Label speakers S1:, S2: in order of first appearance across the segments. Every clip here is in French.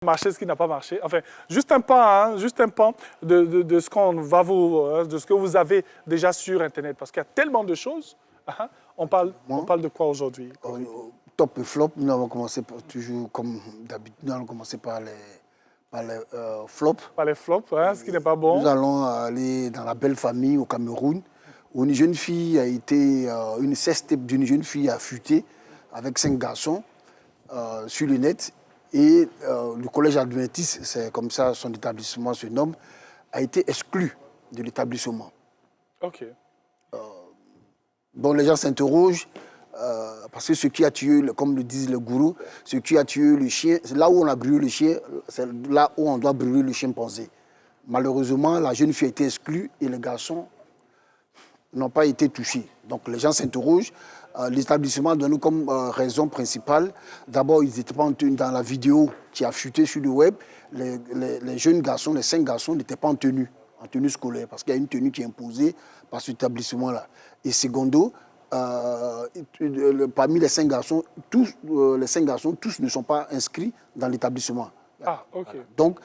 S1: Marché, ce qui n'a pas marché. Enfin, juste un pan, de ce qu'on va de ce que vous avez déjà sur Internet, parce qu'il y a tellement de choses. On parle de quoi aujourd'hui?
S2: Top et flop, nous allons commencer toujours comme d'habitude, nous allons commencer par les flops.
S1: Par les flops, ce qui n'est pas bon.
S2: Nous allons aller dans la belle famille au Cameroun, où une jeune fille a été, une sextape d'une jeune fille a fuité avec 5 garçons sur le net. Et le collège adventiste, c'est comme ça son établissement se nomme, a été exclu de l'établissement.
S1: Ok.
S2: Bon, les gens s'interrogent, parce que ce qui a tué, comme le disent les gourous, ce qui a tué le chien, c'est là où on a brûlé le chien, c'est là où on doit brûler le chimpanzé. Malheureusement, la jeune fille a été exclue et les garçons n'ont pas été touchés. Donc les gens s'interrogent. L'établissement donne comme raison principale, d'abord, ils n'étaient pas dans la vidéo qui a fuité sur le web, les jeunes garçons, les 5 garçons n'étaient pas en tenue scolaire, parce qu'il y a une tenue qui est imposée par cet établissement-là. Et secondo, parmi les 5 garçons, tous ne sont pas inscrits dans l'établissement.
S1: Ah, ok.
S2: Voilà. Donc,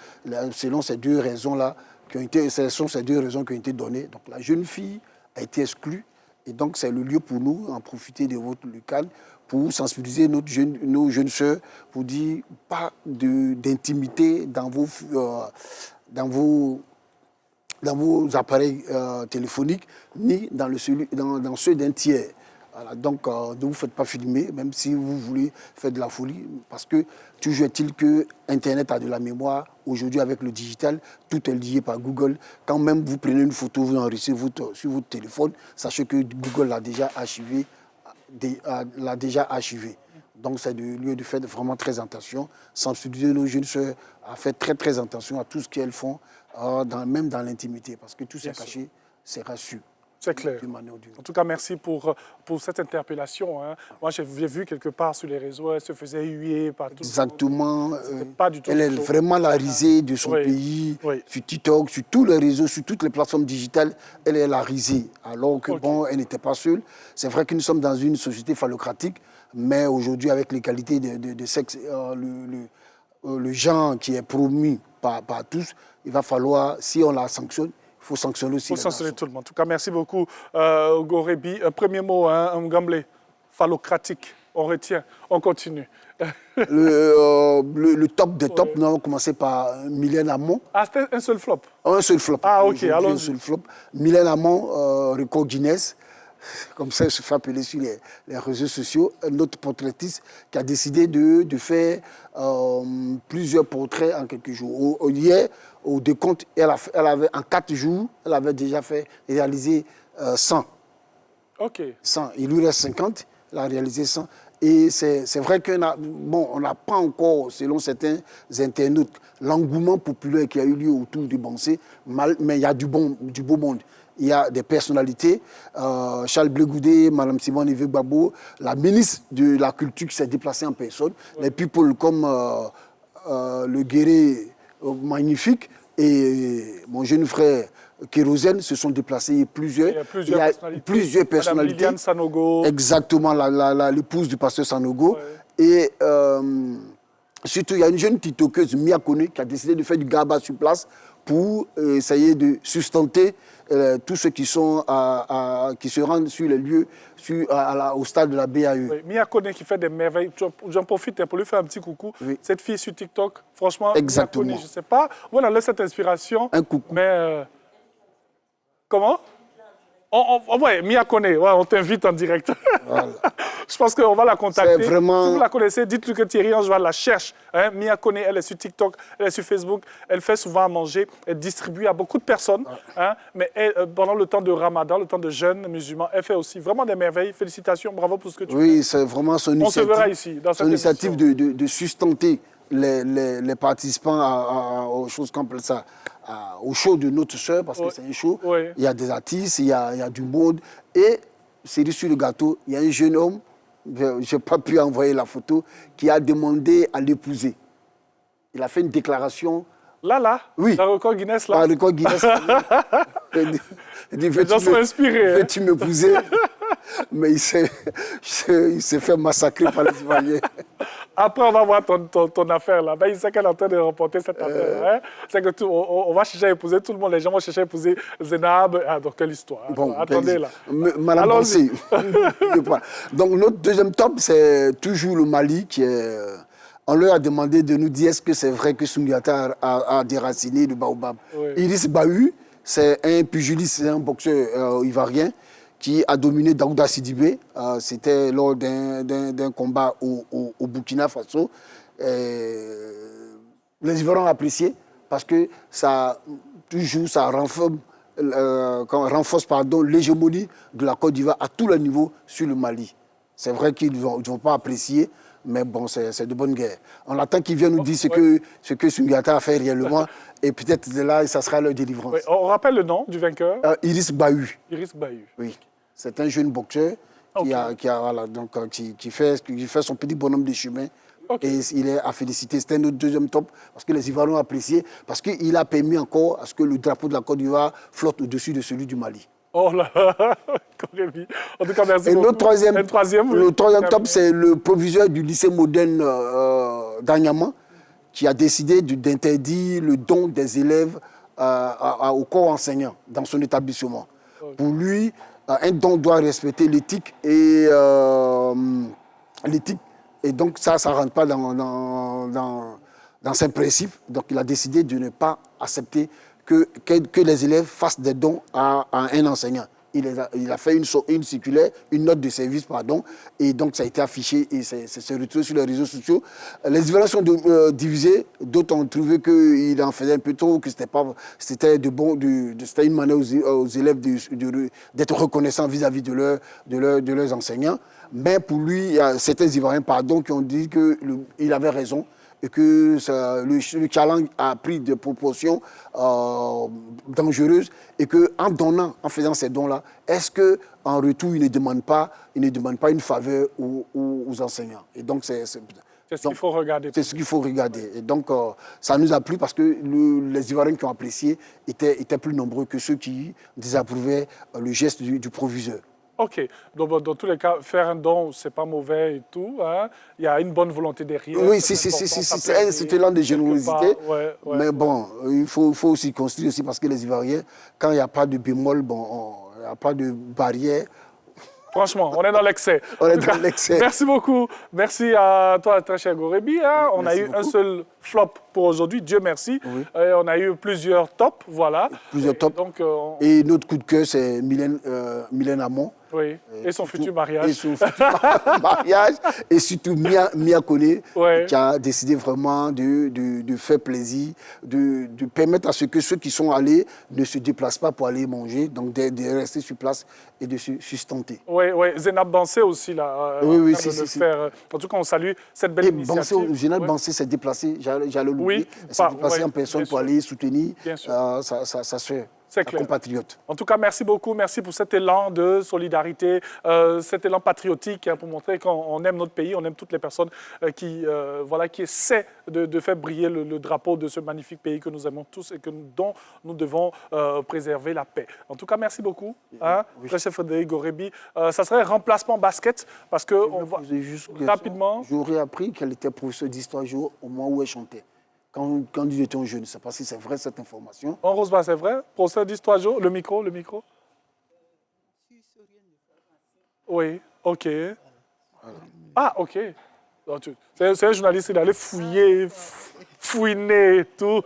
S2: selon ces deux raisons-là, ce sont ces deux raisons qui ont été données. Donc, la jeune fille a été exclue. Et donc, c'est le lieu pour nous, en profiter de votre local, pour sensibiliser nos jeunes sœurs, pour dire pas d'intimité dans vos appareils téléphoniques, ni dans ceux d'un tiers. Voilà, donc, ne vous faites pas filmer, même si vous voulez faire de la folie, parce que toujours est-il que Internet a de la mémoire. Aujourd'hui, avec le digital, tout est lié par Google. Quand même vous prenez une photo, vous enregistrez sur votre téléphone, sachez que Google l'a déjà archivé. Donc, c'est le lieu de faire vraiment très attention. Sensibiliser nos jeunes soeurs à faire très, très attention à tout ce qu'elles font, même dans l'intimité, parce que tout c'est caché, c'est rassuré.
S1: C'est clair. En tout cas, merci pour cette interpellation. Moi, j'ai vu quelque part sur les réseaux, elle se faisait huer partout.
S2: Exactement.
S1: Pas du tout
S2: elle est vraiment la risée de son pays, sur TikTok, sur tous les réseaux, sur toutes les plateformes digitales. Elle est la risée. Alors que, bon, elle n'était pas seule. C'est vrai que nous sommes dans une société phallocratique, mais aujourd'hui, avec l'égalité de sexe, le genre qui est promu par tous, il va falloir, si on la sanctionne, il faut sanctionner aussi.
S1: Il faut sanctionner tout le monde. En tout cas, merci beaucoup, Gorebi. Premier mot, Ngamblé, phallocratique. On retient, on continue.
S2: Le top des tops, nous allons commencer par Mylène Hamon.
S1: Ah, c'était un seul flop?
S2: Un seul flop.
S1: Ah, ok, alors.
S2: Un seul flop. Mylène Hamon, record Guinness. Comme ça, elle se fait appeler sur les réseaux sociaux. Notre portraitiste qui a décidé de faire plusieurs portraits en quelques jours. Hier, au décompte, elle avait, en 4 jours, elle avait déjà réalisé 100.
S1: OK.
S2: 100. Il lui reste 50, elle a réalisé 100. Et c'est vrai qu'on n'a pas encore, selon certains internautes, l'engouement populaire qui a eu lieu autour du Bansé, mais il y a du beau monde. Il y a des personnalités, Charles Blé Goudé, Mme Simone Yves-Gbagbo, la ministre de la Culture qui s'est déplacée en personne, les people comme le Guéré magnifique et mon jeune frère Kérosène se sont déplacés. Il y a plusieurs personnalités. Mme
S1: Liliane Sanogo.
S2: Exactement, l'épouse du pasteur Sanogo. Ouais. Et surtout, il y a une jeune tiktokeuse, Mia Kone, qui a décidé de faire du gaba sur place pour essayer de sustenter tous ceux qui se rendent sur les lieux, au stade de la BAE.
S1: Oui, Mia Kone qui fait des merveilles. J'en profite pour lui faire un petit coucou. Oui. Cette fille sur TikTok, franchement,
S2: exactement.
S1: Mia Kone, je ne sais pas, on a laissé cette inspiration.
S2: Un coucou.
S1: Mais, comment? Ouais, Mia Kone, on t'invite en direct. Voilà. Je pense qu'on va la contacter.
S2: Vraiment...
S1: Si vous la connaissez, dites-lui que Thierry Anjoua la cherche. Mia Kone, elle est sur TikTok, elle est sur Facebook, elle fait souvent à manger, elle distribue à beaucoup de personnes. Mais pendant le temps de Ramadan, le temps de jeûne musulman, elle fait aussi vraiment des merveilles. Félicitations, bravo pour ce que tu fais.
S2: Oui, c'est vraiment son initiative.
S1: On se verra ici, dans cette
S2: initiative de sustenter les participants aux choses comme ça. Au show de notre sœur, parce que c'est un show. Oui. Il y a des artistes, il y a du monde. Et, c'est sur le gâteau, il y a un jeune homme, je n'ai pas pu envoyer la photo, qui a demandé à l'épouser. Il a fait une déclaration.
S1: Là?
S2: Oui.
S1: Le record Guinness, là?
S2: Le record Guinness. Il dit,
S1: les gens sont inspirés.
S2: Veux-tu m'épouser? Mais il s'est fait massacrer par les Ivoiriens.
S1: Après, on va voir ton affaire là. Ben, il sait qu'elle est en train de remporter cette affaire. Hein? C'est que on va chercher à épouser tout le monde. Les gens vont chercher à épouser Zénab. Ah, donc, quelle histoire.
S2: Bon,
S1: attendez là.
S2: Madame Bansé. Donc, notre deuxième top, c'est toujours le Mali qui est. On leur a demandé de nous dire est-ce que c'est vrai que Soundiata a déraciné le baobab.
S1: Oui.
S2: Iris Bahu, c'est un pugiliste, c'est un boxeur ivoirien qui a dominé Daouda Sidibé. C'était lors d'un combat au Burkina Faso. Les Ivoiriens ont apprécié parce que ça renforce l'hégémonie de la Côte d'Ivoire à tous les niveaux sur le Mali. C'est vrai qu'ils ne vont pas apprécier, mais bon, c'est de bonne guerre. On attend qu'ils viennent nous dire ce que Soundiata a fait réellement, et peut-être de là, ça sera leur délivrance.
S1: Oui. On rappelle le nom du vainqueur.
S2: Iris Bahu.
S1: Iris Bahu.
S2: Oui, c'est un jeune boxeur qui fait son petit bonhomme de chemin. Et il est à féliciter. C'était notre deuxième top parce que les Ivoiriens ont apprécié, parce qu'il a permis encore à ce que le drapeau de la Côte d'Ivoire flotte au-dessus de celui du Mali.
S1: Oh là là, en tout cas, merci beaucoup.
S2: Le troisième top, c'est le proviseur du lycée moderne d'Anyama qui a décidé d'interdire le don des élèves au corps enseignant dans son établissement. Okay. Pour lui, un don doit respecter l'éthique et donc ça ne rentre pas dans ses principes. Donc il a décidé de ne pas accepter que les élèves fassent des dons à un enseignant. Il a fait une circulaire, une note de service, pardon, et donc ça a été affiché et c'est retrouvé sur les réseaux sociaux. Les Ivoiriens sont divisés, d'autres ont trouvé qu'il en faisait un peu trop, que c'était une manière aux élèves d'être reconnaissants vis-à-vis de leurs enseignants. Mais pour lui, il y a certains Ivoiriens, qui ont dit qu'il avait raison, et que le challenge a pris des proportions dangereuses et qu'en faisant ces dons-là, est-ce qu'en retour, il ne demande pas une faveur aux enseignants. Et donc, c'est ce
S1: qu'il faut regarder.
S2: C'est ce qu'il faut regarder. Et donc, ça nous a plu parce que les Ivoiriens qui ont apprécié étaient plus nombreux que ceux qui désapprouvaient le geste du proviseur.
S1: OK. Donc, dans tous les cas, faire un don, ce n'est pas mauvais et tout. Hein. Il y a une bonne volonté derrière.
S2: Oui, c'est un élan de générosité. Mais bon, il faut aussi construire aussi parce que les Ivoiriens, quand il n'y a pas de bémol, il n'y a pas de barrière.
S1: Franchement, on est dans l'excès. Merci beaucoup. Merci à toi, très cher Gorebi. Hein. On a eu un seul flop pour aujourd'hui, Dieu merci. Oui. On a eu plusieurs tops, voilà.
S2: Plusieurs tops. Et notre coup de cœur, c'est Mylène Hamon.
S1: Oui, et son futur mariage.
S2: Et son futur mariage. Et surtout Mia Kone, qui a décidé vraiment de faire plaisir, de permettre à ce que ceux qui sont allés ne se déplacent pas pour aller manger, donc de rester sur place et de se sustenter.
S1: Oui, Zénab Bansé aussi, là. Faire. En tout cas, on salue cette belle initiative.
S2: Zénab Bansé s'est déplacé, j'allais l'oublier. Elle s'est déplacée en personne pour aller soutenir sa soeur. C'est clair. Compatriote.
S1: En tout cas, merci beaucoup. Merci pour cet élan de solidarité, cet élan patriotique pour montrer qu'on aime notre pays, on aime toutes les personnes qui essaient de faire briller le drapeau de ce magnifique pays que nous aimons tous et dont nous devons préserver la paix. En tout cas, merci beaucoup. Très cher Frédéric Gorebi. Ça serait remplacement basket parce que rapidement.
S2: J'aurais appris qu'elle était professeure d'histoire géo au moment où elle chantait. Quand nous étions jeunes, je ne sais pas si c'est vrai cette information.
S1: En Roseba, c'est vrai? Professeur d'histoire géo, le micro. Oui, OK. Voilà. Ah, OK. C'est un journaliste, il allait fouiller, fouiner et tout.